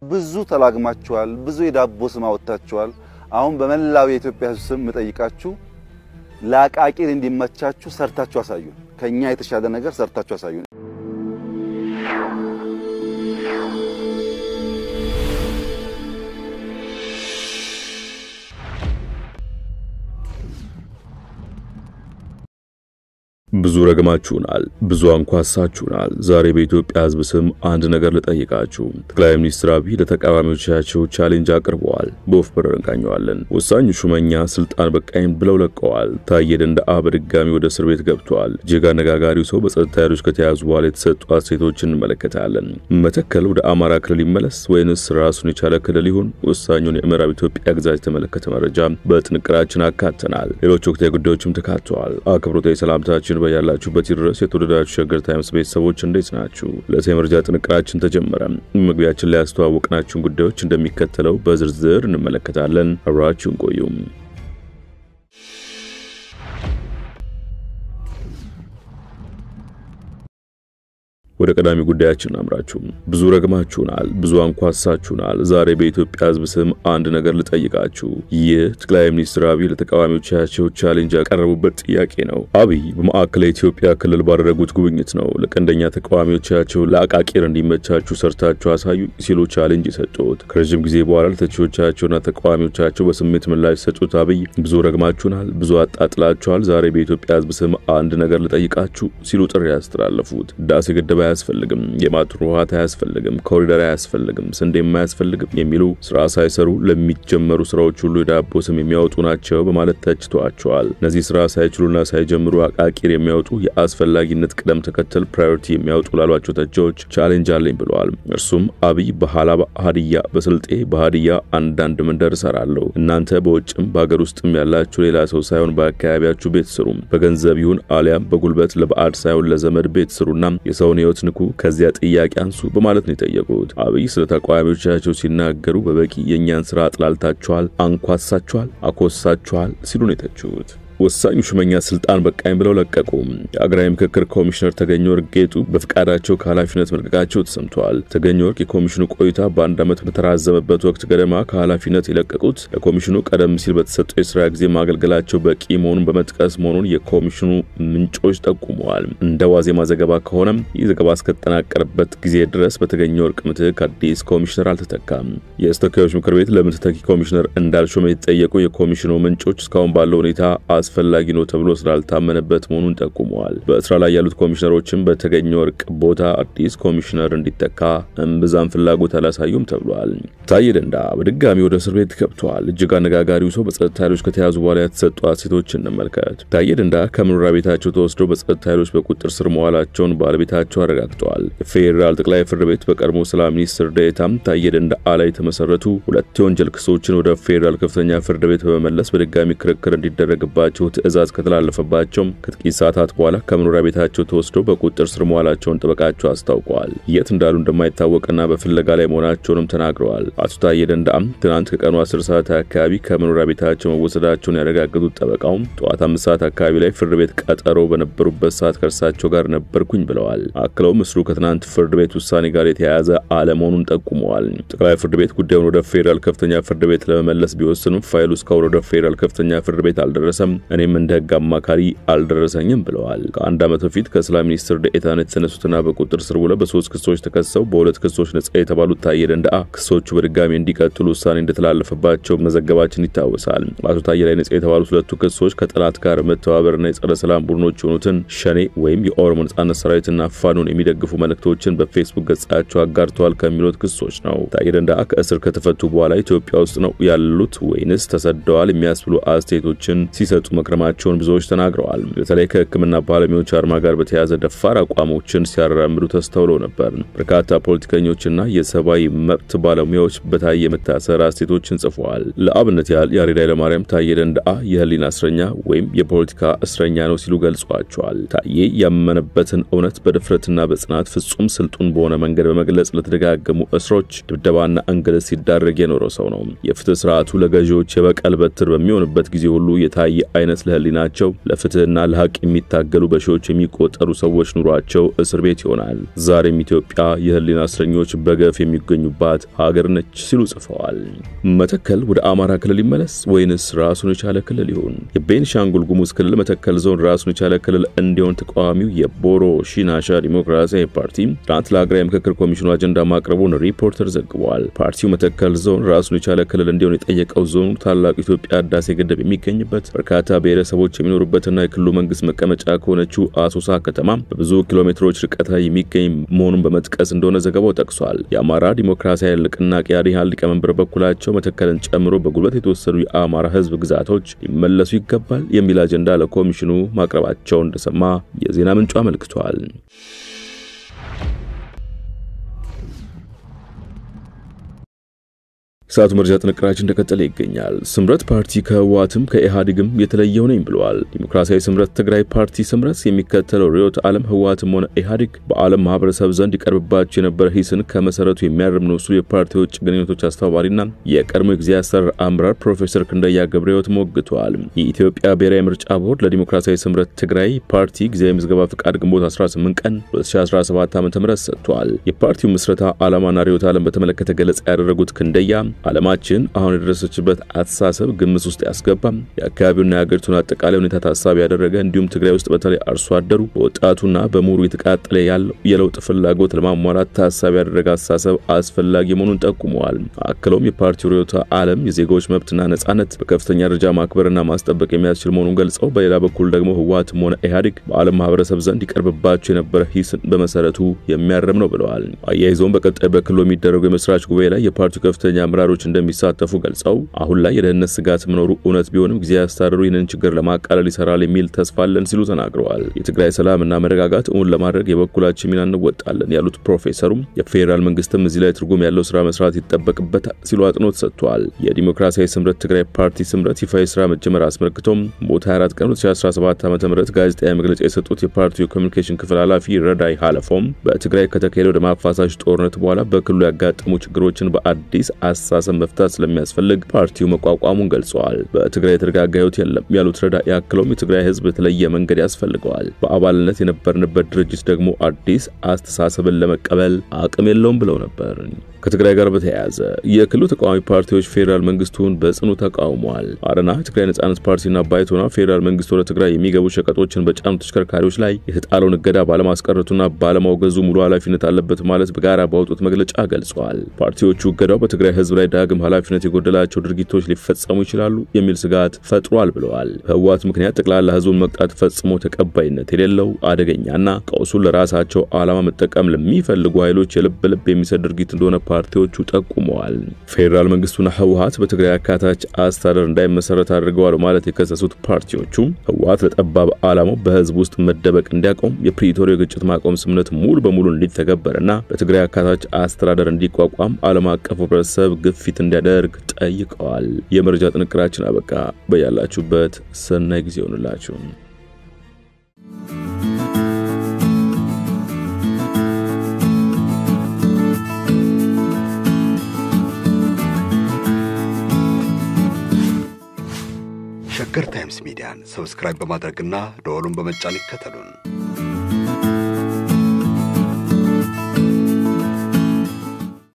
ብዙ ተላግማችኋል ብዙ የዳቦ ስም አወጣችኋል አሁን በመላው የኢትዮጵያ ስም መጠይቃችሁ ላቃቂር እንዲመቻችሁ ሰርታችሁ አሳዩ ከኛ የተሻለ ነገር ሰርታችሁ አሳዩ ብዙ ረግማችሁናል ብዙ አንኳሳችሁናል ዛሬ በኢትዮጵያ ህዝብ ስም አንድ ነገር ልጠይቃችሁ ጠቅላይ ሚኒስትር አብይ ለተቃዋሚዎቻቸው ቻሌንጅ አቅርበዋል በወፍ በረር እንቃኘዋለን ወሳኙ ሹመኛ ስልጣን በቃኝ ብለው ለቀዋል ታዬ ደንደአ በድጋሚ ወደ እስር ቤት ገብቷል ጅጋ ነጋጋሪው ሰው በጸጥታ ኃይሎች ከተያዙ በኋላ የተሰጡ አስተያየቶችን እንመለከታለን መተከል ወደ አማራ ክልል ይመለስ ወይንስ ራሱን የቻለ ክልል ይሁን ወሳኙን የምዕራብ ኢትዮጵያ ግዛት የተመለከተ መረጃ በጥንቅራችን አካተናል ሌሎች ወቅታዊ ጉዳዮችም ተካተዋል አክብሮታዊ ሰላምታችን ያላችሁበት ድረስ የተወደዳችሁ ሸገር ታይምስ ቤተሰቦች እንዴት ናችሁ ለተመረጃ ጥንቅራችን ተጀመረ መግቢያችን ላይ ያስተዋወቅናችሁ ጉዳዮች እንደሚከተለው በዝርዝር እንመለከታለን አብራችሁን ቆዩ ወደ ቀዳሚ ጉዳያችን አምራችሁ ብዙ ረግማችሁናል ብዙ አንኳሳችሁናል ዛሬ በኢትዮጵያ ህዝብ ስም አንድ ነገር ልጠይቃችሁ የጠቅላይ ሚኒስትር አብይ ለተቃዋሚዎቻቸው ቻሌንጅ ያቀረቡበት ጥያቄ ነው አብይ በማዕከላዊ ኢትዮጵያ ክልል ባደረጉት ጉብኝት ነው ለቀንደኛ ተቃዋሚዎቻቸው ለአቃቂር እንዲመቻችሁ ሰርታችሁ አሳዩ ሲሉ ቻሌንጅ ሰጡት ከረጅም ጊዜ በኋላ ለተቺዎቻቸውና ተቃዋሚዎቻቸው በስሜት ምላሽ ሰጡት አብይ ብዙ ረግማችሁናል ብዙ አጣጥላችኋል ዛሬ በኢትዮጵያ ህዝብ ስም አንድ ነገር ልጠይቃችሁ ሲሉ ጥሪ ያስተላለፉት ዳሴ ገደባ ያስፈልግም የማጥሩሃት ያስፈልግም ኮሪደር ያስፈልግም ስንዴም ያስፈልግም የሚሉ ስራ ሳይሰሩ ለሚጀመሩ ስራዎች ሁሉ ዳቦ ስም የሚያወጡ ናቸው በማለት ተችቷቸዋል እነዚህ ስራ ሳይችሉና ሳይጀምሩ አቃቂር የሚያወጡ የአስፈላጊነት ቅደም ተከተል ፕራዮሪቲ የሚያወጡ ላሏቸው ተጆች ቻሌንጅ አለኝ ብለዋል እርሱም አብይ በሐላባ ሀዲያ በስልጤ በሀዲያ አንዳንድ መንደር ሰራለው እናንተ በውጭም በአገር ውስጥም ያላችሁ ሌላ ሰው ሳይሆን በአካባቢያችሁ ቤት ስሩ በገንዘብ ይሁን አሊያም በጉልበት ለባዕድ ሳይሆን ለዘመድ ቤት ስሩና የሰውን ንኩ ከዚያ ጥያቄ አንሱ በማለት ነው የጠየቁት አብይ ስለ ተቃዋሚዎቻቸው ሲናገሩ በበቂ የኛን ስራ አጥላልታችኋል አንኳሳችኋል አኮሳችኋል ሲሉ ነው የተቹት ወሳኙ ሹመኛ ስልጣን በቃኝ ብለው ለቀቁ የአገራዊ ምክክር ኮሚሽነር ተገኘ ወርጌቱ በፍቃዳቸው ከኃላፊነት መልቀቃቸው ተሰምቷል ተገኘ ወርቅ የኮሚሽኑ ቆይታ በአንድ አመት በተራዘመበት ወቅት ገደማ ከኃላፊነት የለቀቁት ለኮሚሽኑ ቀደም ሲል በተሰጠው የሥራ ጊዜ ማገልገላቸው በቂ መሆኑን በመጥቀስ መሆኑን የኮሚሽኑ ምንጮች ጠቁመዋል እንደ ዋዜማ ዘገባ ከሆነ የዘገባ እስከተጠናቀረበት ጊዜ ድረስ በተገኘ ወርቅ ምትክ አዲስ ኮሚሽነር አልተተካም የተወካዮች ምክር ቤት ለምትተኪ ኮሚሽነር እንዳልሾመ የተጠየቁ የኮሚሽኑ ምንጮች እስካሁን ባለው ሁኔታ አስፈላጊ ነው ተብሎ ስላልታመነበት መሆኑን ጠቁመዋል በእስራ ላይ ያሉት ኮሚሽነሮችም በተገኘ ወርቅ ቦታ አዲስ ኮሚሽነር እንዲተካ እንብዛም ፍላጎት አላሳዩም ተብሏል ታዬ ደንደአ በድጋሚ ወደ እስር ቤት ገብቷል እጅግ አነጋጋሪው ሰው በጸጥታ ኃይሎች ከተያዙ በኋላ የተሰጡ አስተያየቶችን እንመልከት ታዬ ደንደአ ከመኖሪያ ቤታቸው ተወስደው በጸጥታ ኃይሎች በቁጥጥር ስር መዋላቸውን ባለቤታቸው አረጋግጠዋል የፌደራል ጠቅላይ ፍርድ ቤት በቀድሞ ሰላም ሚኒስትር ዴኤታም ታዬ ደንደአ ላይ ተመሰረቱ ሁለት የወንጀል ክሶችን ወደ ፌደራል ከፍተኛ ፍርድ ቤት በመመለስ በድጋሚ ክርክር እንዲደረግባቸው ትዕዛዝ ከተላለፈባቸው ከጥቂት ሰዓታት በኋላ ከመኖሪያ ቤታቸው ተወስደው በቁጥጥር ስር መዋላቸውን ጠበቃቸው አስታውቀዋል የት እንዳሉ እንደማይታወቅና በፍለጋ ላይ መሆናቸውንም ተናግረዋል አቶ ታዬ ደንደአ ትናንት ከቀኑ 10 ሰዓት አካባቢ ከመኖሪያ ቤታቸው መወሰዳቸውን ያረጋገጡት ጠበቃው ጠዋት 5 ሰዓት አካባቢ ላይ ፍርድ ቤት ቀጠሮ በነበሩበት ሰዓት ከርሳቸው ጋር ነበርኩኝ ብለዋል አክለው ምስሉ ከትናንት ፍርድ ቤት ውሳኔ ጋር የተያያዘ አለመሆኑን ጠቁመዋል ጠቅላይ ፍርድ ቤት ጉዳዩን ወደ ፌደራል ከፍተኛ ፍርድ ቤት ለመመለስ ቢወስኑም ፋይሉ እስካሁን ወደ ፌደራል ከፍተኛ ፍርድ ቤት አልደረሰም እኔም እንደ ህግ አማካሪ አልደረሰኝም ብለዋል ከአንድ አመት በፊት ከሰላም ሚኒስትር ዴኤታነት የተነሱትና በቁጥጥር ስር ውለው በ3 ክሶች ተከሰው በሁለት ክሶች ነጻ የተባሉት ታዬ ደንደአ ክሶቹ በድጋሚ እንዲቀጥሉ ውሳኔ እንደተላለፈባቸው መዘገባችን ይታወሳል አቶ ታዬ ላይ ነጻ የተባሉት ሁለቱ ክሶች ከጠላት ጋር መተባበርና የጸረ ሰላም ቡድኖች የሆኑትን ሸኔ ወይም የኦሮሞ ነጻነት ሰራዊትና ፋኖን የሚደግፉ መልእክቶችን በፌስቡክ ገጻቸው አጋርተዋል ከሚሉት ክሶች ነው ታዬ ደንደአ ከእስር ከተፈቱ በኋላ ኢትዮጵያ ውስጥ ነው ያሉት ወይንስ ተሰደዋል የሚያስብሉ አስተያየቶችን ሲሰጡ መክረማቸውን ብዙዎች ተናግረዋል በተለይ ከህክምና ባለሙያዎች አርማ ጋር በተያያዘ ደፋር አቋሞችን ሲያራምዱ ተስተውለው ነበር በርካታ ፖለቲከኞችና የሰብአዊ መብት ባለሙያዎች በታዬ መታሰር አስተያየቶችን ጽፈዋል ለአብነት ያሬድ ኃይለማርያም ታዬ ደንደአ የህሊና እስረኛ ወይም የፖለቲካ እስረኛ ነው ሲሉ ገልጸዋቸዋል ታዬ ያመነበትን እውነት በድፍረትና በጽናት ፍጹም ስልጡን በሆነ መንገድ በመግለጽ ለተደጋገሙ እስሮች ድብደባና እንግልት ሲዳረግ የኖረው ሰው ነው የፍትህ ስርዓቱ ለገዢዎች የበቀል በትር በሚሆንበት ጊዜ ሁሉ የታዬ አይነት ለህሊናቸው ለፍትህና ለሐቅ የሚታገሉ በሺዎች የሚቆጠሩ ሰዎች ኑሯቸው እስር ቤት ይሆናል። ዛሬም ኢትዮጵያ የህሊና እስረኞች በገፍ የሚገኙባት ሀገር ነች ሲሉ ጽፈዋል። መተከል ወደ አማራ ክልል ይመለስ ወይንስ ራሱን የቻለ ክልል ይሁን? የቤንሻንጉል ጉሙዝ ክልል መተከል ዞን ራሱን የቻለ ክልል እንዲሆን ተቃዋሚው የቦሮ ሺናሻ ዲሞክራሲያዊ ፓርቲ ትናንት ለሀገራዊ ምክክር ኮሚሽኑ አጀንዳ ማቅረቡን ሪፖርተር ዘግቧል። ፓርቲው መተከል ዞን ራሱን የቻለ ክልል እንዲሆን የጠየቀው ዞኑ ታላቁ ኢትዮጵያ ህዳሴ ግድብ የሚገኝበት በርካታ ብሔረሰቦች የሚኖሩበትና የክልሉ መንግስት መቀመጫ ከሆነችው አሶሳ ከተማ በብዙ ኪሎ ሜትሮች ርቀት ላይ የሚገኝ መሆኑን በመጥቀስ እንደሆነ ዘገባው ጠቅሷል። የአማራ ዲሞክራሲያዊ ንቅናቄ አዲሃል ሊቀመንበር በኩላቸው መተከልን ጨምሮ በጉልበት የተወሰዱ የአማራ ህዝብ ግዛቶች ሊመለሱ ይገባል የሚል አጀንዳ ለኮሚሽኑ ማቅረባቸው እንደሰማ የዜና ምንጩ አመልክቷል። ሰዓቱ መረጃ ጥንቅራችን እንደቀጠለ ይገኛል። ስምረት ፓርቲ ከህወሓትም ከኢሃዲግም የተለየው ነኝ ብለዋል። ዲሞክራሲያዊ ስምረት ትግራይ ፓርቲ ስምረት የሚከተለው ርዕዮተ ዓለም ህወሓትም ሆነ ኢሃዲግ በዓለም ማህበረሰብ ዘንድ ይቀርብባቸው የነበረ ሂስን ከመሰረቱ የሚያርም ነው ሲሉ የፓርቲው ውጭ ግንኙነቶች አስተባባሪና የቀድሞ ጊዜያዊ አስተዳደር አመራር ፕሮፌሰር ክንደያ ገብረሕይወት ሞግተዋል። የኢትዮጵያ ብሔራዊ ምርጫ ቦርድ ለዲሞክራሲያዊ ስምረት ትግራይ ፓርቲ ጊዜያዊ ምዝገባ ፍቃድ ግንቦት 18 ቀን 2017 ዓ.ም ሰጥቷል። የፓርቲው ምስረታ ዓላማና ርዕዮተ ዓለም በተመለከተ ገለጻ ያደረጉት ክንደያ ዓለማችን አሁን የደረሰችበት አስተሳሰብ ግምት ውስጥ ያስገባም የአካባቢውና የሀገሪቱን አጠቃላይ ሁኔታ ታሳቢ ያደረገ እንዲሁም ትግራይ ውስጥ በተለይ አርሶ አደሩ በወጣቱና በምሁሩ የተቃጠለ ያለው የለውጥ ፍላጎት ለማሟላት ታሳቢ ያደረገ አስተሳሰብ አስፈላጊ መሆኑን ጠቁመዋል። አክለውም የፓርቲው ርዕዮተ ዓለም የዜጎች መብትና ነጻነት በከፍተኛ ደረጃ ማክበርና ማስጠበቅ የሚያስችል መሆኑን ገልጸው በሌላ በኩል ደግሞ ህወሓትም ሆነ ኢሃዲግ በዓለም ማህበረሰብ ዘንድ ይቀርብባቸው የነበረ ሂስን በመሰረቱ የሚያርም ነው ብለዋል። አያይዘውም በቀጣይ በክልሉ የሚደረገው የመስራች ጉባኤ ላይ የፓርቲው ከፍተኛ አመራሮች እንደሚሳተፉ ገልጸው አሁን ላይ የደህንነት ስጋት መኖሩ እውነት ቢሆንም ጊዜያዊ አስተዳደሩ ይህንን ችግር ለማቃለል ይሰራል የሚል ተስፋ አለን ሲሉ ተናግረዋል። የትግራይ ሰላምና መረጋጋት እውን ለማድረግ የበኩላችን ሚና እንወጣለን ያሉት ፕሮፌሰሩም የፌደራል መንግስትም እዚህ ላይ ትርጉም ያለው ስራ መስራት ይጠበቅበታል ሲሉ አጽንኦት ሰጥተዋል። የዲሞክራሲያዊ ስምረት ትግራይ ፓርቲ ስምረት ይፋዊ ስራ መጀመር አስመልክቶም ሞት 24 ቀን 2017 ዓ.ም ጋዜጣዊ መግለጫ የሰጡት የፓርቲው ኮሚኒኬሽን ክፍል ኃላፊ ረዳይ ሐለፎም በትግራይ ከተካሄደው ደም አፋሳሽ ጦርነት በኋላ በክልሉ ያጋጠሙ ችግሮችን በአዲስ አስተሳሰብ መፍታት ስለሚያስፈልግ ፓርቲው መቋቋሙን ገልጸዋል። በትግራይ የተረጋጋ ህይወት የለም ያሉት ረዳይ ያክለውም የትግራይ ህዝብ የተለየ መንገድ ያስፈልገዋል፣ በአባልነት የነበርንበት ድርጅት ደግሞ አዲስ አስተሳሰብን ለመቀበል አቅም የለውም ብለው ነበር። ከትግራይ ጋር በተያያዘ የክልሉ ተቃዋሚ ፓርቲዎች ፌደራል መንግስቱን በጽኑ ተቃውመዋል። አረና ትግራይ ነጻነት ፓርቲና ባይቶና ፌደራል መንግስቱ ወደ ትግራይ የሚገቡ ሸቀጦችን በጫኑ ተሽከርካሪዎች ላይ የተጣለውን እገዳ ባለማስቀረቱና ባለማውገዙ ሙሉ ኃላፊነት አለበት ማለት በጋራ ባወጡት መግለጫ ገልጸዋል። ፓርቲዎቹ እገዳው በትግራይ ህዝብ ላይ ዳግም ኃላፊነት የጎደላቸው ድርጊቶች ሊፈጸሙ ይችላሉ የሚል ስጋት ፈጥሯል ብለዋል። በህወሓት ምክንያት ጠቅላላ ህዝቡን መቅጣት ፈጽሞ ተቀባይነት የሌለው አደገኛና ቀውሱን ለራሳቸው ዓላማ መጠቀም ለሚፈልጉ ኃይሎች የልብ የሚሰድ ድርጊት እንደሆነ ፓርቲዎቹ ጠቁመዋል። ፌደራል መንግስቱና ህወሓት በትግራይ አካታች አስተዳደር እንዳይመሰረት አድርገዋል ማለት የከሰሱት ፓርቲዎቹ ህወሓት ለጠባብ ዓላማው በህዝብ ውስጥ መደበቅ እንዲያቆም የፕሪቶሪያ የግጭት ማቆም ስምምነት ሙሉ በሙሉ እንዲተገበርና በትግራይ አካታች አስተዳደር እንዲቋቋም ዓለም አቀፍ ህብረተሰብ ግፊት እንዲያደርግ ጠይቀዋል። የመረጃ ጥንቅራችን አበቃ። በያላችሁበት ሰናይ ጊዜ ይሁንላችሁ። ሸገር ታይምስ ሚዲያን ሰብስክራይብ በማድረግና ደወሉን በመጫን ይከተሉን።